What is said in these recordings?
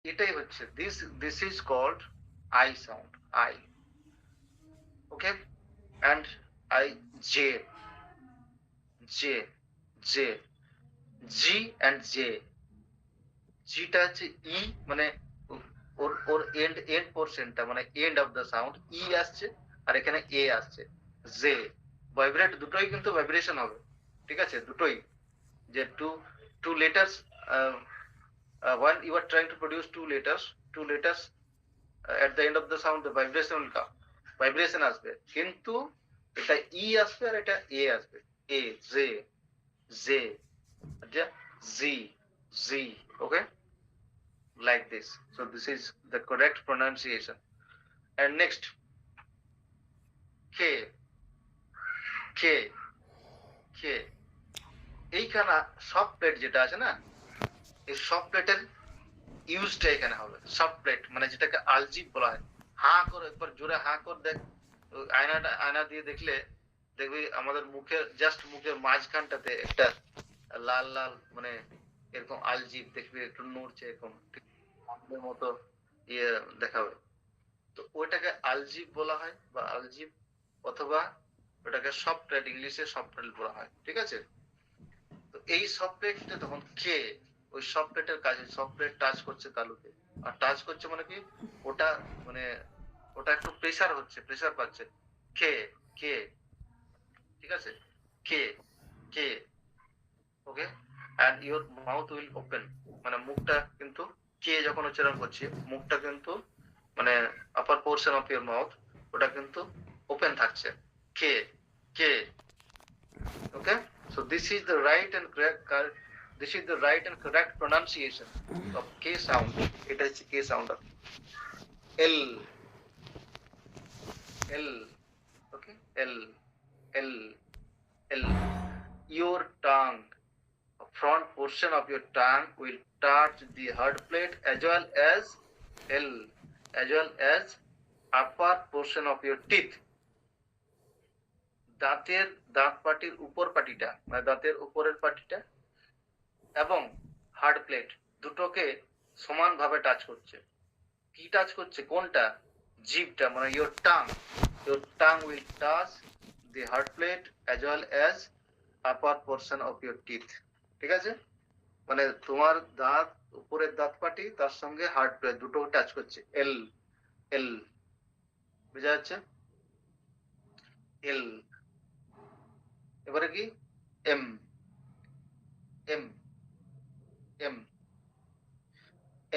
এটাই হচ্ছে this is called I sound, I. Okay, and I, J, J, J, G and J. জিটা হচ্ছে ই, মানে ওর ওর and পোর্শনটা, মানে এন্ড অফ দ্য সাউন্ড ই আসছে, আর এখানে এ আসছে, জে। ভাইব্রেট দুটোই কিন্তু ভাইব্রেশন হবে, ঠিক আছে, দুটোই। যে two two letters, when you are trying to produce two letters at the end of the sound, the vibration will come, vibration আসবে, কিন্তু এটা ই আসবে আর এটা এ আসবে, A, J, J, G, G. Okay, like this. So this is the correct pronunciation. And next, K, K, K. এইখানে soft plate যেটা আছে না, এই সফট প্লেটের ইউজটা এখানে হবে। সফট প্লেট মানে যেটাকে আলজিভ বলা হয়। হাঁ করে একবার জোরে হাঁ করে দেখ, আয়না দিয়ে দেখলে দেখবি আমাদের মুখের জাস্ট মুখের মাঝখানটাতে একটা লাল লাল, মানে এরকম আলজিভ দেখবি, একটু নড়ছে এরকম, ঠিক আমাদের মতো ইয়ে দেখাবে। তো ওইটাকে আলজিভ বলা হয়, বা আলজিভ, অথবা ওটাকে সফটওয়্যার, ইংলিশে সফটওয়্যার বলা হয়, ঠিক আছে। তো এই সফটওয়্যারটা তখন কে, ওই সফটওয়্যারের কাজে সফটওয়্যার টাচ করছে তালুকে, আর টাচ করছে মানে কি, ওটা মানে ওটা একটু প্রেসার হচ্ছে, প্রেসার পাচ্ছে, কে, কে, ঠিক আছে, K, K. Okay, and your mouth will open, মানে মুখটা কিন্তু, কে যখন উচ্চারণ করছি মুখটা কিন্তু, মানে আপার পোর্শন অফ ইউর মাউথ, ওটা কিন্তু ওপেন থাকছে, কে, K. Okay, so this is the right and correct pronunciation of K sound. এটা হচ্ছে K sound of L, L. Okay, L, L, L. Your tongue, front portion of your tongue will touch the hard plate as well as L, as well as upper portion of your teeth. দাঁতের দাঁত পাটির উপর পাটিটা, মানে দাঁতের উপরের পাটিটা এবং hard plate দুটোকে সমানভাবে টাচ করছে। কি টাচ করছে, কোনটা, জিভটা, মানে your tongue will touch the hard plate as well as upper portion of your teeth, ঠিক আছে। মানে তোমার দাঁত, উপরের দাঁত পাটি তার সঙ্গে হার্ড প্লেট দুটো টাচ করছে, এল, এল, বুঝা যাচ্ছে, এল। এবারে কি, এম, এম, এম,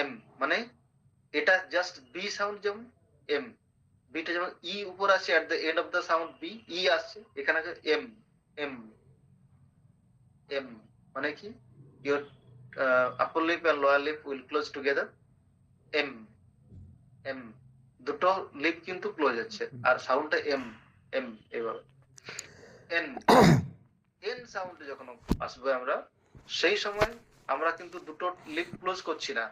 এম, মানে এটা জাস্ট বি সাউন্ড, যেমন এম, বিটা যেমন ই উপর আছে, at the end of the sound B, E আসছে এখানে, এম, এম, এম, মানে কি, your upper lip and lower lip will close together, M, M, দুটো লিপ কিন্তু ক্লোজ আছে, আর সাউন্ডটা এম, এম, এভাবে। এন, এন সাউন্ড যখন আসবে আমরা, সেই সময় আমরা কিন্তু দুটো লিপ ক্লোজ করছি না,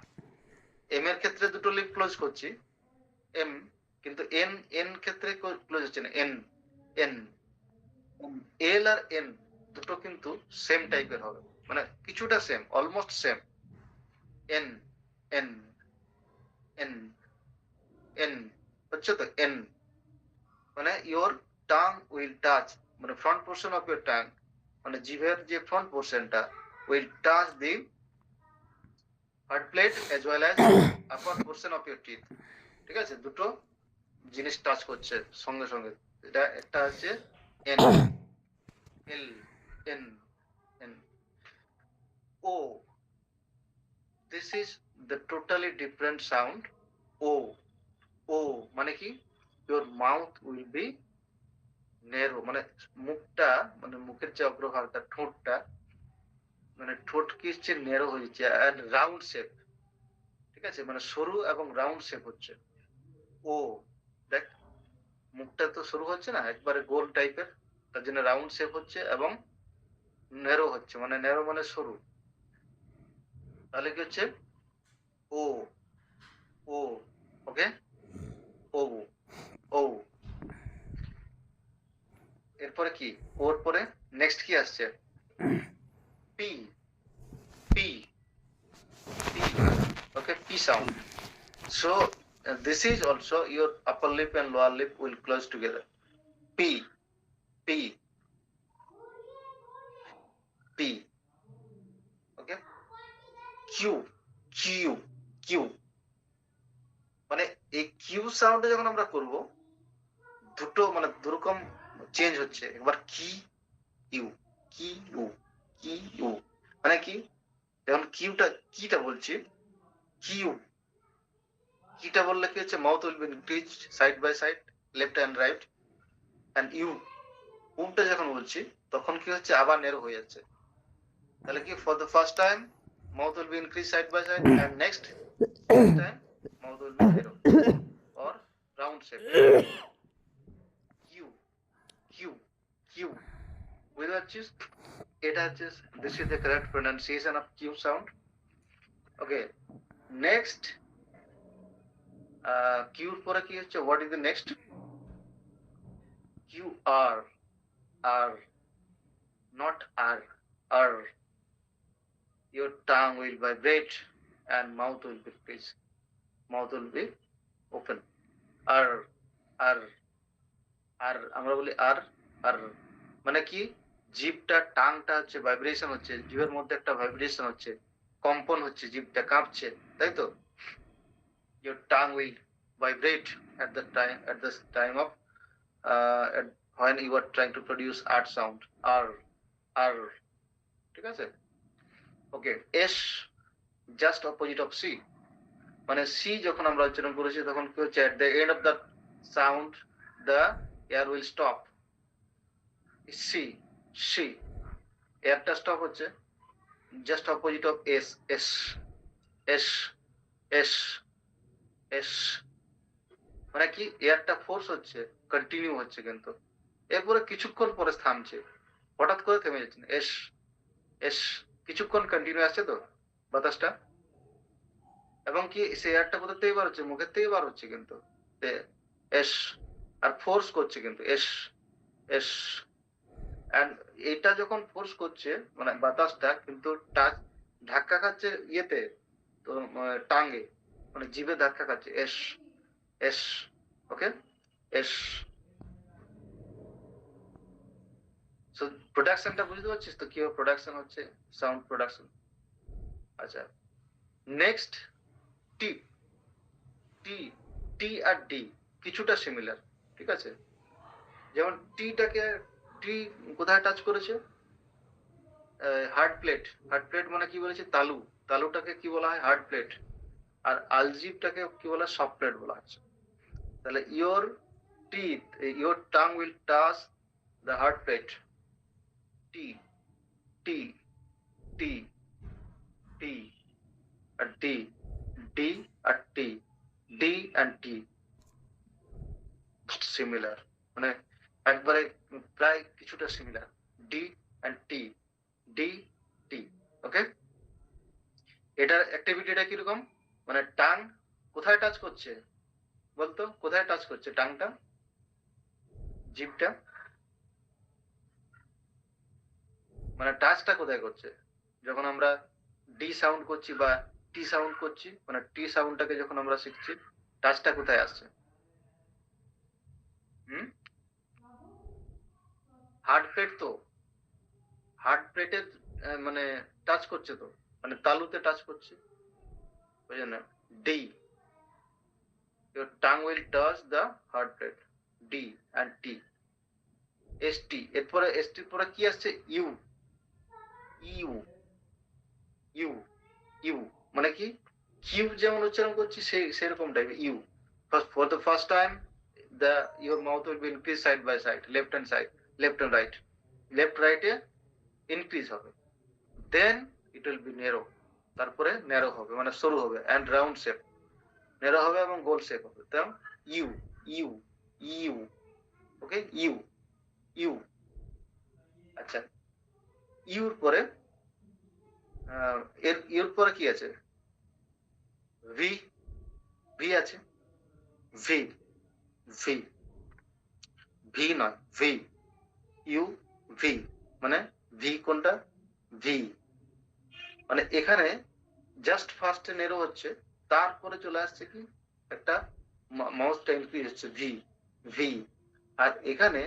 এম এর ক্ষেত্রে দুটো লিপ ক্লোজ করছি, এম, কিন্তু এন, এন ক্ষেত্রে ক্লোজ হচ্ছে না, এন, এন, এল আর এন দুটো কিন্তু সেম টাইপের হবে, মানে কিছুটা same, almost same, N, N, N, N, হচ্ছে তো এন, মানে ইয়োর টাং উইল টাচ, মানে front portion of your tongue, মানে জিভের যে ফ্রন্ট পোর্শনটা will touch the hard plate as well as upper portion of your teeth, ঠিক আছে, দুটো জিনিস টাচ করছে সঙ্গে সঙ্গে। এটা একটা হচ্ছে N, L, N, N. O, this is the totally different sound, O, O মানে কি, your mouth will be narrow, মানে মুখটা, মানে মুখের যে অগ্রভাগটা, ঠোঁটটা, মানে ঠোঁট কি হচ্ছে, নেরো হয়েছে, and রাউন্ড শেপ, ঠিক আছে, মানে সরু এবং রাউন্ড শেপ হচ্ছে, ও, দেখ মুখটা তো সরু হচ্ছে না, একবারে গোল টাইপের, তার জন্য রাউন্ড শেপ হচ্ছে এবং নেরো হচ্ছে, মানে নেরো মানে সরু, তাহলে কি হচ্ছে, ও, ও, ওকে, ও, ও। এরপরে কি, ওর পরে নেক্সট কি আসছে, P, P, P, okay, P P sound. So this is also your upper lip and lower lip will close together. P, P, P. Okay. Q, Q, Q. মানে এই কিউ সাউন্ডে যখন আমরা করব দুটো মানে দুরকম চেঞ্জ হচ্ছে। একবার কি ইউ, কি ইউ, কি ইউ, মানে কি যখন কিটা বলছি কিউ, কিটা বললে কি হচ্ছে mouth will be increase side by side, left and right. And ইউটা যখন বলছি তখন কি হচ্ছে আবার নেরো হয়ে যাচ্ছে। তাহলে কি for the first time mouth will be increase side by side, and next time mouth will be narrow or round shape. Q, Q, Q. বুঝতে পারছিস? এটা হচ্ছে, this is the correct pronunciation of Q sound. Okay. Next, Q পরে কি হচ্ছে? What is the next? Q R, R, not R, R. Your tongue will vibrate and mouth will be closed. Mouth will be open. R, R, R. আমরা বলি R, R. মানে কি জিভটা টাংটা হচ্ছে vibration হচ্ছে, জিভের মধ্যে একটা ভাইব্রেশন হচ্ছে, কম্পন হচ্ছে, জিভটা কাঁপছে, তাই তো? your tongue will vibrate at the time of when you are trying to produce art sound. R, ঠিক আছে? ওকে। S just opposite of C, মানে সি যখন আমরা উচ্চারণ করেছি তখন কি হচ্ছে at the end of the sound the air will stop. C এয়ারটা স্টপ হচ্ছে just opposite of S, S, S, S, S, মানে কি এয়ারটা ফোর্স হচ্ছে, কন্টিনিউ হচ্ছে, কিন্তু এরপরে কিছুক্ষণ পরে থামছে, হঠাৎ করে থেমে যাচ্ছে না। এস, এস, কিছুক্ষণ কন্টিনিউ আসছে তো বাতাসটা, এবং কি সে এয়ারটা কোথা থেকে বার হচ্ছে? মুখের থেকে বার হচ্ছে, কিন্তু এস আর ফোর্স করছে, কিন্তু এস, এস। এন্ড এটা যখন ফোর্স করছে মানে বাতাসটা, কিন্তু টাচ ধাক্কা খাচ্ছে ইয়েতে, তো টাঙ্গে, মানে জিভে ধাক্কা খাচ্ছে। এস, এস, ওকে, এস। সো প্রোডাকশনটা বুঝতে পারছিস তো কিভাবে প্রোডাকশন হচ্ছে, সাউন্ড প্রোডাকশন। আচ্ছা, নেক্সট টি, টি, টি আর ডি কিছুটা সিমিলার, ঠিক আছে? যেমন টিটাকে, টি কোথায় টাচ করেছে? Hard plate. হার্ড প্লেট মানে কি বলেছে? তালু। তালুটাকে কি বলা হয়? Hard plate. আর আলজিভটাকে কি বলা হয়? সফট প্লেট বলা হচ্ছে। তাহলে your teeth, your tongue will touch the hard plate. T, T, T, T আর ডি, ডি আর T, D and T similar, মানে একবারে প্রায় কিছুটা similar. D and T, D, T. Okay, এটার অ্যাক্টিভিটিটা কিরকম? মানে টাং কোথায় টাচ করছে বলতো? কোথায় টাচ করছে টাংটা, জিভটা? মানে টাচটা কোথায় করছে? যখন আমরা ডি সাউন্ড করছি বা টি সাউন্ড করছি, মানে টি সাউন্ডটাকে যখন আমরা শিখছি, টাচটা কোথায় আসছে? হার্ড প্লেট তো, হার্ড প্লেটে মানে টাচ করছে তো, মানে তালুতে টাচ করছে, ওই জন্য D, your tongue will touch the hard plate. D and T, S T, এরপরে S T পরে কি আসছে? ইউ, ইউ, ইউ, ইউ, মানে কি কিউ যেমন উচ্চারণ করছি সেই সেরকম টাইপের U. For the first time the your mouth will be increase side by side, left and side, left and right, left right A increase হবে, then it will be narrow, তারপরে ন্যারো হবে মানে সরু হবে, and round shape, ন্যারো হবে এবং গোল shape হবে। তাই U, U, U, okay, U, U. আচ্ছা, ইউর পরে এর ইউর পরে কি আছে? ভি, ভি আছে, ভি, ভি, ভি নয়, ভি, ইউ, ভি, মানে ভি কোনটা? ভি, মানে এখানে জাস্ট ফার্স্টে নেরো হচ্ছে, তারপরে চলে আসছে কি একটা মাউসটা ইনক্রিজ হচ্ছে ভি ভি। আর এখানে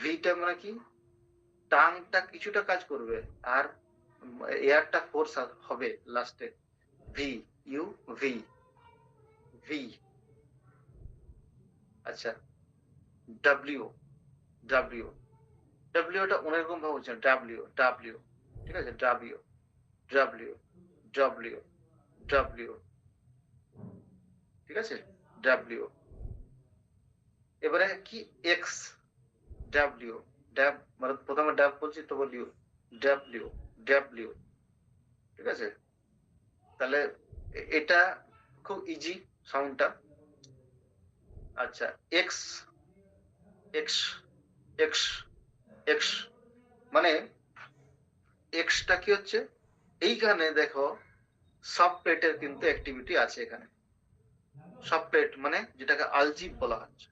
ভিটা মানে কি টাংটা কিছুটা কাজ করবে আর এয়ারটা ফোর্স হবে লাস্টে। V U V V. আচ্ছা ডাব্লিউ ডাব্লিউ ডাব্লিউটা অনেক রকম ভাবে হচ্ছে ডাব্লিউ ডাব্লিউ। ঠিক আছে ডাব্লিউ ডাব্লিউ ডাব্লিউ ডাব্লিউ। ঠিক আছে ডাব্লিউ। এবারে কি এক্স ডাব্লিউ ডাব মানে প্রথমে ডাব বলছি তো বলিও ডাব্লিউ ডাব্লিউ। ঠিক আছে তাহলে এটা খুব ইজি সাউন্ডটা। আচ্ছা এক্স এক্স এক্স এক্স মানে এক্সটা কি হচ্ছে এইখানে দেখো সাবপ্লেটের কিন্তু অ্যাক্টিভিটি আছে এখানে। সাবপ্লেট মানে যেটাকে আলজিভ বলা হচ্ছে।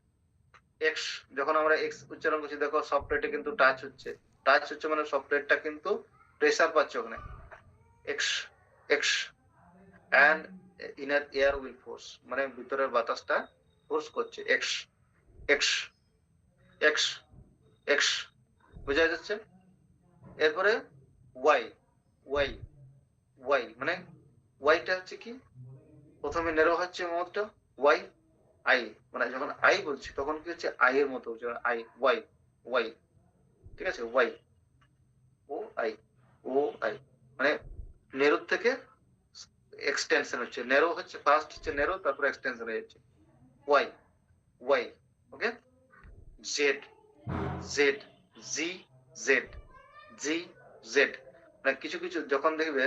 এক্স যখন আমরা এক্স উচ্চারণ করছি দেখো সাবপ্লেটে কিন্তু টাচ হচ্ছে। টাচ হচ্ছে মানে সাবপ্লেটটা কিন্তু প্রেসার পাচ্ছে ওখানে। X x and inner air will force মানে ভিতরের বাতাসটা ফোর্স করছে। এক্স এক্স এক্স এক্স বোঝা যাচ্ছে। এরপরে ওয়াই ওয়াই ওয়াই মানে ওয়াইটা হচ্ছে কি প্রথমে নেরো হচ্ছে মতটা ওয়াই আই মানে যখন আই বলছি তখন কি হচ্ছে আই এর মতো আই ওয়াই ওয়াই। ঠিক আছে Y O I O I মানে নেরোর থেকে এক্সটেনশন হচ্ছে। নেরো হচ্ছে ফার্স্ট হচ্ছে নেরো তারপর এক্সটেনশন হয়ে যাচ্ছে Y Y. Okay Z Z G Z G Z মানে কিছু কিছু যখন দেখবে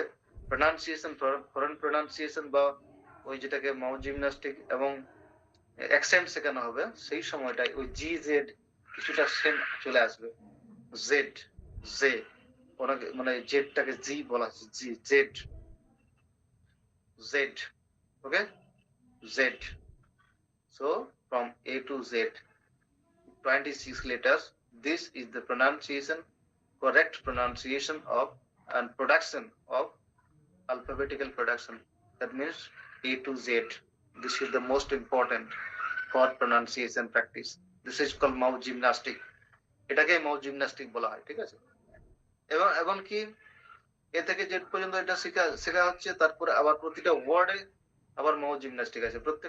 প্রনাউন্সিয়েশন ফরেন প্রনাউন্সিয়েশন বা ওই যেটাকে মাউথ জিমনাস্টিক এবং অ্যাকসেন্ট শেখানো হবে সেই সময়টাই ওই জি জেড কিছুটা সেম চলে আসবে। জেড জে ওনাকে মানে জেডটাকে জি বলা হচ্ছে জি Z Z. Okay Z. So from A to Z 26 letters. This is the correct pronunciation of and production of alphabetical production. That means A to Z. This is the most important for pronunciation practice. This is called mouth gymnastic. এটাকে mouth gymnastic বলা হয়। ঠিক আছে এবং এবং কি এ থেকে Z পর্যন্ত এটা শেখা শেখা হচ্ছে তারপরে আবার প্রতিটা ওয়ার্ডে আবার মাউথ জিমন্যাস্টিক আছে প্রত্যেক